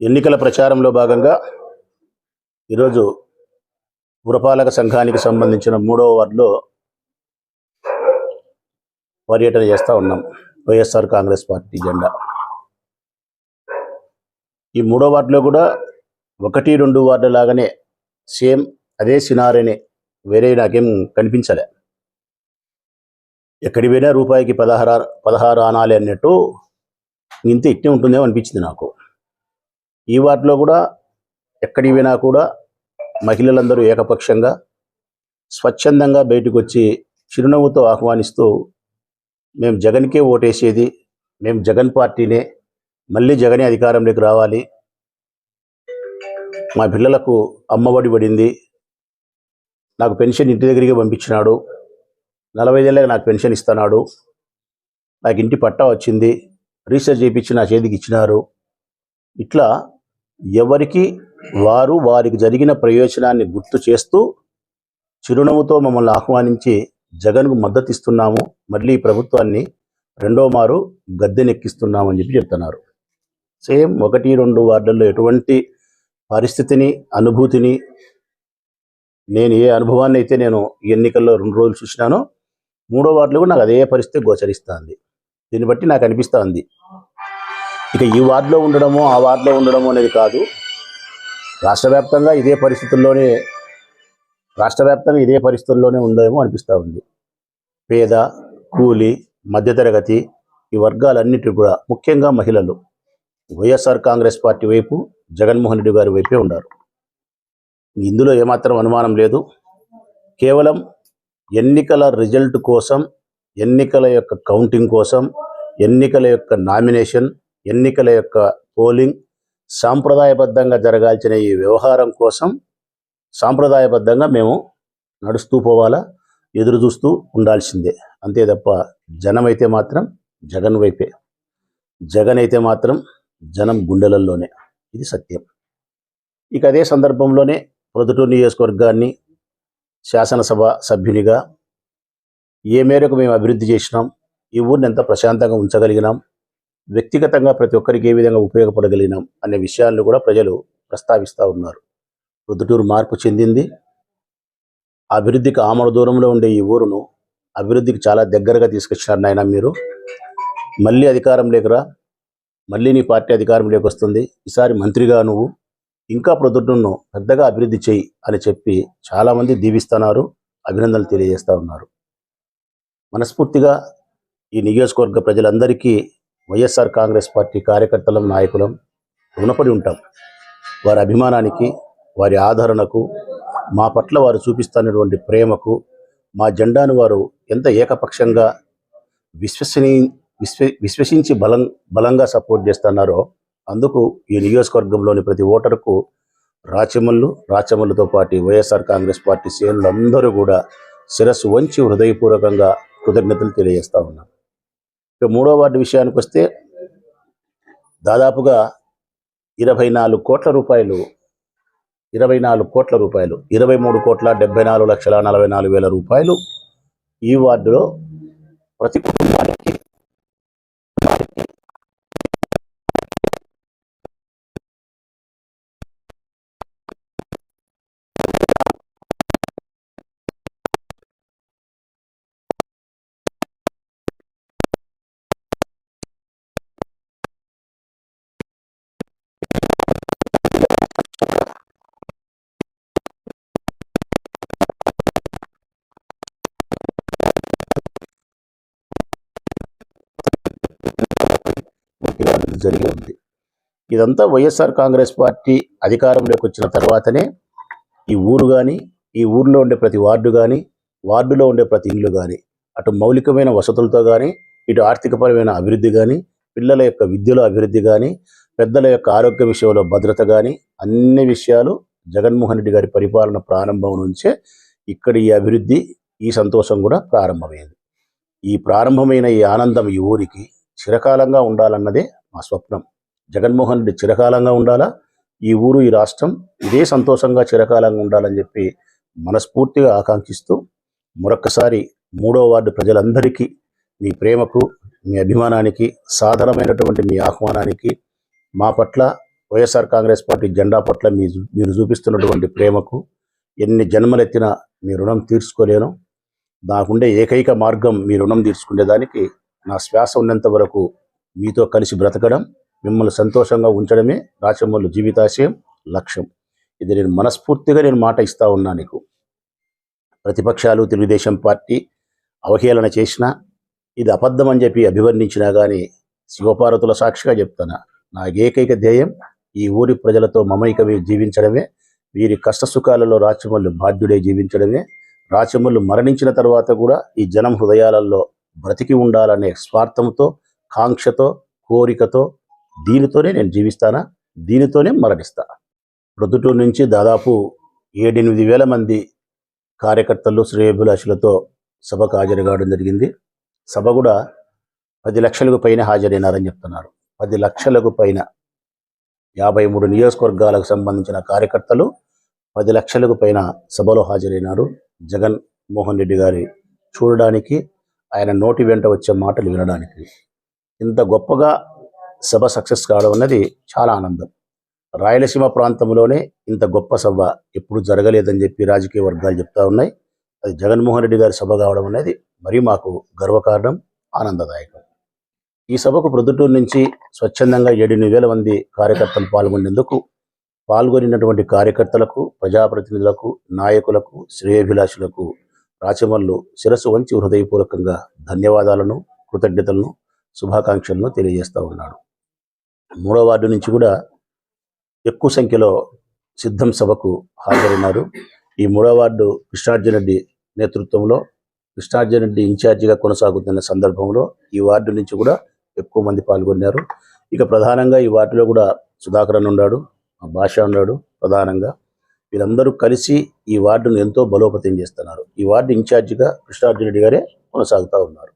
ఎన్నికల ప్రచారంలో భాగంగా ఈరోజు పురపాలక సంఘానికి సంబంధించిన 3వ వార్డులో పర్యటన చేస్తూ ఉన్నాం. వైఎస్ఆర్ కాంగ్రెస్ పార్టీ జెండా. ఈ 3వ వార్డులో కూడా 1-2 వార్డుల లాగానే సేమ్ అదే సినారీనే, వేరే నాకేం కనిపించలే. ఎక్కడి పోయినా రూపాయికి 16 ఆనాలి అన్నట్టు ఇంత ఇట్టే ఉంటుందేమో అనిపించింది నాకు. ఈ వార్డులో కూడా ఎక్కడికి పోయినా కూడా మహిళలందరూ ఏకపక్షంగా స్వచ్ఛందంగా బయటకు వచ్చి చిరునవ్వుతో ఆహ్వానిస్తూ మేము జగన్కే ఓటేసేది, మేము జగన్ పార్టీనే, మళ్ళీ జగనే అధికారంలోకి రావాలి, మా పిల్లలకు అమ్మఒడి పడింది, నాకు పెన్షన్ ఇంటి దగ్గరికి పంపించినాడు, 45 ఏళ్ళకి నాకు పెన్షన్ ఇస్తున్నాడు, నాకు ఇంటి పట్టా వచ్చింది, రీసెర్చ్ చేయించి నా చేతికి ఇచ్చినారు. ఇట్లా ఎవరికి వారికి జరిగిన ప్రయోజనాన్ని గుర్తు చేస్తూ చిరునవ్వుతో మమ్మల్ని ఆహ్వానించి జగన్కు మద్దతు ఇస్తున్నాము, మళ్ళీ ప్రభుత్వాన్ని 2వ మారు గద్దెనెక్కిస్తున్నామని చెప్తున్నారు. సేమ్ 1-2 వార్డుల్లో ఎటువంటి పరిస్థితిని, అనుభూతిని, నేను ఏ అనుభవాన్ని అయితే నేను ఎన్నికల్లో 2 రోజులు చూసినానో 3వ వార్డులో కూడా నాకు అదే పరిస్థితి గోచరిస్తుంది. దీన్ని బట్టి నాకు అనిపిస్తుంది, ఇక ఈ వార్డులో ఉండడమో ఆ వార్డులో ఉండడమో అనేది కాదు, రాష్ట్ర వ్యాప్తంగా ఇదే పరిస్థితుల్లోనే ఉందేమో అనిపిస్తూ ఉంది. పేద, కూలి, మధ్యతరగతి ఈ వర్గాలన్నిటి కూడా ముఖ్యంగా మహిళలు వైఎస్ఆర్ కాంగ్రెస్ పార్టీ వైపు, జగన్మోహన్ రెడ్డి గారి వైపే ఉన్నారు. ఇందులో ఏమాత్రం అనుమానం లేదు. కేవలం ఎన్నికల రిజల్ట్ కోసం, ఎన్నికల యొక్క కౌంటింగ్ కోసం, ఎన్నికల యొక్క నామినేషన్, ఎన్నికల యొక్క పోలింగ్ సాంప్రదాయబద్ధంగా జరగాల్సిన ఈ వ్యవహారం కోసం సాంప్రదాయబద్ధంగా మేము నడుస్తూ పోవాలా, ఎదురు చూస్తూ ఉండాల్సిందే. అంతే తప్ప జనం అయితే మాత్రం జగన్ వైపే, జగన్ అయితే మాత్రం జనం గుండెలలోనే. ఇది సత్యం. ఇక అదే సందర్భంలోనే ప్రొద్దుటూరు నియోజకవర్గాన్ని శాసనసభ సభ్యునిగా ఏ మేరకు మేము అభివృద్ధి చేసినాం, ఈ ఊరిని ఎంత ప్రశాంతంగా ఉంచగలిగినాం, వ్యక్తిగతంగా ప్రతి ఒక్కరికి ఏ విధంగా ఉపయోగపడగలిగినాం అనే విషయాలను కూడా ప్రజలు ప్రస్తావిస్తూ ఉన్నారు. ప్రొద్దుటూరు మార్పు చెందింది. అభివృద్ధికి ఆమడ దూరంలో ఉండే ఈ ఊరును అభివృద్ధికి చాలా దగ్గరగా తీసుకొచ్చినారు నాయన మీరు. మళ్ళీ అధికారంలోకి రా, మళ్ళీ నీ పార్టీ అధికారంలోకి వస్తుంది, ఈసారి మంత్రిగా నువ్వు ఇంకా ప్రొద్దుటూరును పెద్దగా అభివృద్ధి చేయి అని చెప్పి చాలామంది దీవిస్తున్నారు, అభినందనలు తెలియజేస్తూ ఉన్నారు. మనస్ఫూర్తిగా ఈ నియోజకవర్గ ప్రజలందరికీ వైఎస్ఆర్ కాంగ్రెస్ పార్టీ కార్యకర్తలం, నాయకులం రుణపడి ఉంటాం. వారి అభిమానానికి, వారి ఆదరణకు, మా పట్ల వారు చూపిస్తున్నటువంటి ప్రేమకు, మా జెండాను వారు ఎంత ఏకపక్షంగా విశ్వసించి బలంగా సపోర్ట్ చేస్తున్నారో అందుకు ఈ నియోజకవర్గంలోని ప్రతి ఓటరుకు రాచమల్లుతో పాటు వైఎస్ఆర్ కాంగ్రెస్ పార్టీ శ్రేణులందరూ కూడా శిరస్సు వంచి హృదయపూర్వకంగా కృతజ్ఞతలు తెలియజేస్తూ ఉన్నాం. ఇక 3వ వార్డు విషయానికి వస్తే దాదాపుగా 24 కోట్ల రూపాయలు 23,74,44,000 రూపాయలు ఈ వార్డులో ప్రతి కుటుంబానికి జరిగి ఉంది. ఇదంతా వైఎస్ఆర్ కాంగ్రెస్ పార్టీ అధికారంలోకి వచ్చిన తర్వాతనే ఈ ఊరు కానీ, ఈ ఊరిలో ఉండే ప్రతి వార్డు కానీ, వార్డులో ఉండే ప్రతి ఇల్లు కానీ అటు మౌలికమైన వసతులతో కానీ, ఇటు ఆర్థికపరమైన అభివృద్ధి కానీ, పిల్లల యొక్క విద్యలో అభివృద్ధి కానీ, పెద్దల యొక్క ఆరోగ్య విషయంలో భద్రత కానీ, అన్ని విషయాలు జగన్మోహన్ రెడ్డి గారి పరిపాలన ప్రారంభం నుంచే ఇక్కడ ఈ అభివృద్ధి, ఈ సంతోషం కూడా ప్రారంభమైంది. ఈ ప్రారంభమైన ఈ ఆనందం ఈ ఊరికి చిరకాలంగా ఉండాలన్నదే మా స్వప్నం. జగన్మోహన్ రెడ్డి చిరకాలంగా ఉండాలా, ఈ ఊరు, ఈ రాష్ట్రం ఇదే సంతోషంగా చిరకాలంగా ఉండాలని చెప్పి మనస్ఫూర్తిగా ఆకాంక్షిస్తూ మరొక్కసారి 3వ వార్డు ప్రజలందరికీ మీ ప్రేమకు, మీ అభిమానానికి, సాధారణమైనటువంటి మీ ఆహ్వానానికి, మా పట్ల వైఎస్ఆర్ కాంగ్రెస్ పార్టీ జెండా పట్ల మీరు చూపిస్తున్నటువంటి ప్రేమకు ఎన్ని జన్మలెత్తినా మీ రుణం తీర్చుకోలేను. నాకుండే ఏకైక మార్గం మీ రుణం తీర్చుకునేదానికి నా శ్వాస ఉన్నంత వరకు మీతో కలిసి బ్రతకడం, మిమ్మల్ని సంతోషంగా ఉంచడమే రాచమల్లు జీవితాశయం, లక్ష్యం. ఇది నేను మనస్ఫూర్తిగా మాట ఇస్తా ఉన్నా. నీకు ప్రతిపక్షాలు తెలుగుదేశం పార్టీ అవహేళన చేసినా, ఇది అబద్ధం అని చెప్పి అభివర్ణించినా కానీ శివపార్వతుల సాక్షిగా చెప్తాను, నా ఏకైక ధ్యేయం ఈ ఊరి ప్రజలతో మమైకమై జీవించడమే, వీరి కష్టసుఖాలలో రాచమల్లు బాధ్యుడై జీవించడమే. రాచమల్లు మరణించిన తర్వాత కూడా ఈ జనం హృదయాలలో బ్రతికి ఉండాలనే స్వార్థంతో, కాంక్షతో, కోరికతో దీనితోనే నేను జీవిస్తానా, దీనితోనే మరణిస్తా. ప్రొద్దుటూరు నుంచి దాదాపు 7-8 వేల మంది కార్యకర్తలు శ్రేయోభిలాషులతో సభకు హాజరు కావడం జరిగింది. సభ కూడా 10 లక్షలకు పైన హాజరైనారని చెప్తున్నారు. 10 లక్షలకు పైన 53 నియోజకవర్గాలకు సంబంధించిన కార్యకర్తలు 10 లక్షలకు పైన సభలో హాజరైనారు. జగన్ మోహన్ రెడ్డి గారి చూడడానికి, ఆయన నోటి వెంట వచ్చే మాటలు వినడానికి. ఇంత గొప్పగా సభ సక్సెస్ కావడం అన్నది చాలా ఆనందం. రాయలసీమ ప్రాంతంలోనే ఇంత గొప్ప సభ ఎప్పుడు జరగలేదని చెప్పి రాజకీయ వర్గాలు చెప్తా ఉన్నాయి. అది జగన్మోహన్ రెడ్డి గారి సభ కావడం అనేది మరీ మాకు గర్వకారణం, ఆనందదాయకం. ఈ సభకు ప్రొద్దుటూరు నుంచి స్వచ్ఛందంగా 7-8 వేల మంది కార్యకర్తలు పాల్గొనినటువంటి కార్యకర్తలకు, ప్రజాప్రతినిధులకు, నాయకులకు, శ్రేయోభిలాషులకు రాచమల్లు శిరస్సు వంచి హృదయపూర్వకంగా ధన్యవాదాలను, కృతజ్ఞతలను, శుభాకాంక్షలను తెలియజేస్తూ ఉన్నాడు. 3వ వార్డు నుంచి కూడా ఎక్కువ సంఖ్యలో సిద్ధం సభకు హాజరైనారు. ఈ 3వ వార్డు కృష్ణార్జున రెడ్డి నేతృత్వంలో, కృష్ణార్జున రెడ్డి ఇన్ఛార్జిగా కొనసాగుతున్న సందర్భంలో ఈ వార్డు నుంచి కూడా ఎక్కువ మంది పాల్గొన్నారు. ఇక ప్రధానంగా ఈ వార్డులో కూడా సుధాకరన్ ఉన్నాడు, భాష ఉన్నాడు. ప్రధానంగా వీరందరూ కలిసి ఈ వార్డును ఎంతో బలోపేతం చేస్తున్నారు. ఈ వార్డు ఇన్ఛార్జిగా కృష్ణార్జున రెడ్డి గారే కొనసాగుతూ ఉన్నారు.